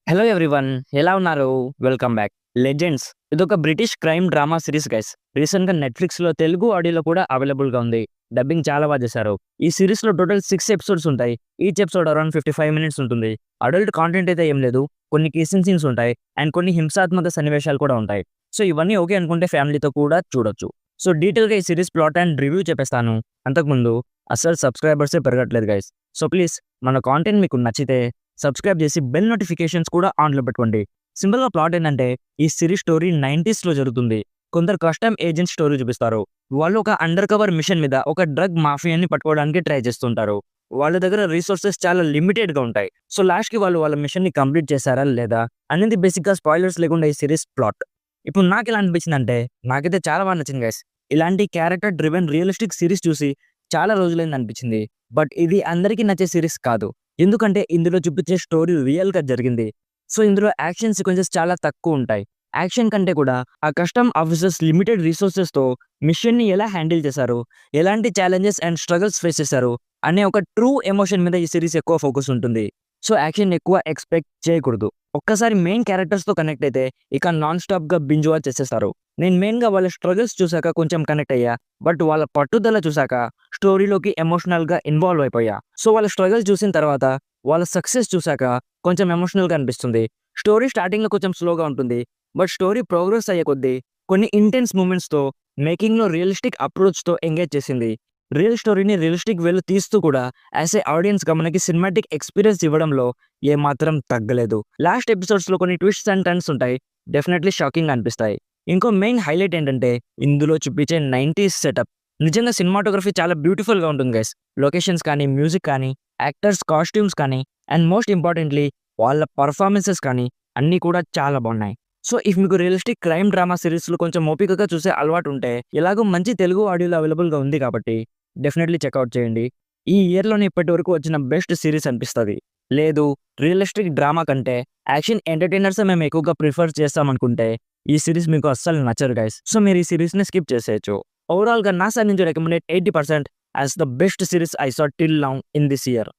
Hello everyone, ఎలా ఉన్నారు? Welcome back. Legends ఇదొక British crime drama series guys. Recent గా నెట్ఫ్లిక్స్ లో తెలుగు ఆడియోలో కూడా అవైలబుల్ గా ఉంది. డబ్బింగ్ చాలా బాగా చేశారు. ఈ సిరీస్ లో టోటల్ 6 ఎపిసోడ్స్ ఉంటాయి. ఈచ్ ఎపిసోడ్ అరౌండ్ 55 మినిట్స్ ఉంటుంది. అడల్ట్ కాంటెంట్ అయితే ఏం లేదు. కొన్ని కిస్సింగ్ సీన్స్ ఉంటాయి అండ్ కొన్ని హింసాత్మక సన్నివేశాలు కూడా ఉంటాయి. సో ఇవన్నీ ఓకే అనుకుంటే ఫ్యామిలీతో కూడా చూడొచ్చు. సో డీటెయిల్ గా ఈ సిరీస్ ప్లాట్ అండ్ రివ్యూ చెప్పేస్తాను. అంతకుముందు అసలు సబ్స్క్రైబర్సే పెరగట్లేదు గైస్. సో ప్లీజ్ మన కాంటెంట్ మీకు నచ్చితే సబ్స్క్రైబ్ చేసి బెల్ నోటిఫికేషన్స్ కూడా ఆన్లో పెట్టుకోండి. సింపుల్ గా ప్లాట్ ఏంటంటే ఈ సిరీస్ స్టోరీ 90s లో జరుగుతుంది. కొందరు కస్టమ్ ఏజెంట్ స్టోరీ చూపిస్తారు. వాళ్ళు ఒక అండర్ కవర్ మిషన్ మీద ఒక డ్రగ్ మాఫియాని పట్టుకోవడానికి ట్రై చేస్తుంటారు. వాళ్ళ దగ్గర రిసోర్సెస్ చాలా లిమిటెడ్ గా ఉంటాయి. సో లాస్ట్ కి వాళ్ళు వాళ్ళ మిషన్ ని కంప్లీట్ చేశారా లేదా అనేది బేసిక్ గా స్పాయిలర్స్ లేకుండా ఈ సిరీస్ ప్లాట్. ఇప్పుడు నాకు ఎలా అనిపించింది అంటే నాకైతే చాలా బాగా నచ్చింది గైస్. ఇలాంటి క్యారెక్టర్ డ్రివెన్ రియలిస్టిక్ సిరీస్ చూసి చాలా రోజులైంది అనిపించింది. బట్ ఇది అందరికీ నచ్చే సిరీస్ కాదు. ఎందుకంటే ఇందులో చూపించే స్టోరీ రియల్ గా జరిగింది. సో ఇందులో యాక్షన్ సీక్వెన్సెస్ చాలా తక్కువ ఉంటాయి. యాక్షన్ కంటే కూడా ఆ కస్టమ్ ఆఫీసర్స్ లిమిటెడ్ రిసోర్సెస్ తో మిషన్ ని ఎలా హ్యాండిల్ చేశారు, ఎలాంటి ఛాలెంజెస్ అండ్ స్ట్రగల్స్ ఫేస్ చేశారు అనే ఒక ట్రూ ఎమోషన్ మీద ఈ సిరీస్ ఎక్కువ ఫోకస్ ఉంటుంది. సో యాక్షన్ ఎక్కువ ఎక్స్పెక్ట్ చేయకూడదు. ఒక్కసారి మెయిన్ క్యారెక్టర్స్ తో కనెక్ట్ అయితే ఇక నాన్ స్టాప్ గా బింజ్ వాచ్ చేసేస్తారు. నేను మెయిన్ గా వాళ్ళ స్ట్రగల్స్ చూసాక కొంచెం కనెక్ట్ అయ్యా. బట్ వాళ్ళ పట్టుదల చూసాక స్టోరీలోకి ఎమోషనల్ గా ఇన్వాల్వ్ అయిపోయా. సో వాళ్ళ స్ట్రగల్స్ చూసిన తర్వాత వాళ్ళ సక్సెస్ చూసాక కొంచెం ఎమోషనల్ గా అనిపిస్తుంది. స్టోరీ స్టార్టింగ్ లో కొంచెం స్లోగా ఉంటుంది. బట్ స్టోరీ ప్రోగ్రెస్ అయ్యే కొద్దీ కొన్ని ఇంటెన్స్ మూమెంట్స్ తో మేకింగ్ లో రియలిస్టిక్ అప్రోచ్ తో ఎంగేజ్ చేసింది. రియల్ స్టోరీని రియలిస్టిక్ వేలో తీస్తూ కూడా యాజ్ ఏ ఆడియన్స్ గా మనకి సినిమాటిక్ ఎక్స్పీరియన్స్ ఇవ్వడంలో ఏ మాత్రం తగ్గలేదు. లాస్ట్ ఎపిసోడ్స్ లో కొన్ని ట్విస్ట్స్ అండ్ టర్న్స్ ఉంటాయి. డెఫినెట్లీ షాకింగ్ అనిపిస్తాయి. ఇంకో మెయిన్ హైలైట్ ఏంటంటే ఇందులో చూపించే 90s సెటప్. నిజంగా సినిమాటోగ్రఫీ చాలా బ్యూటిఫుల్ గా ఉంటుంది గైస్. లొకేషన్స్ కానీ, మ్యూజిక్ కానీ, యాక్టర్స్ కాస్ట్యూమ్స్ కానీ అండ్ మోస్ట్ ఇంపార్టెంట్లీ వాళ్ళ పర్ఫార్మెన్సెస్ కానీ అన్నీ కూడా చాలా బాగున్నాయి. సో ఇఫ్ మీకు రియలిస్టిక్ క్రైమ్ డ్రామా సిరీస్ లో కొంచెం ఓపికగా చూసే అలవాటు ఉంటే ఎలాగో మంచి తెలుగు ఆడియోలో అవైలబుల్ గా ఉంది కాబట్టి డెఫినెట్లీ చెక్అవుట్ చేయండి. ఈ ఇయర్లోనే ఇప్పటి వరకు వచ్చిన బెస్ట్ సిరీస్ అనిపిస్తుంది. లేదు, రియలిస్టిక్ డ్రామా కంటే యాక్షన్ ఎంటర్టైనర్స్ మేము ఎక్కువగా ప్రిఫర్ చేస్తామనుకుంటే ఈ సిరీస్ మీకు అస్సలు నచ్చరు గైస్. సో మీరు ఈ సిరీస్ ని స్కిప్ చేసేయచ్చు. ఓవరాల్ గా నా సైడ్ నుంచి recommended 80% as the best series I saw till now in this year.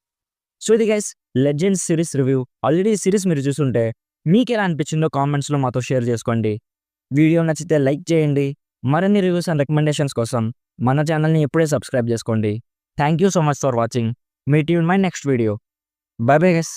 So ఇది guys legends series review. Already ఈ సిరీస్ మీరు చూసుంటే మీకు ఎలా అనిపించిందో కామెంట్స్ లో మాతో షేర్ చేసుకోండి. వీడియో నచ్చితే లైక్ చేయండి. మరిన్ని రివ్యూస్ అండ్ రికమెండేషన్స్ కోసం మన ఛానల్ని ఎప్పుడే సబ్స్క్రైబ్ చేసుకోండి. Thank you so much for watching. Meet you in my next video. By bye guys.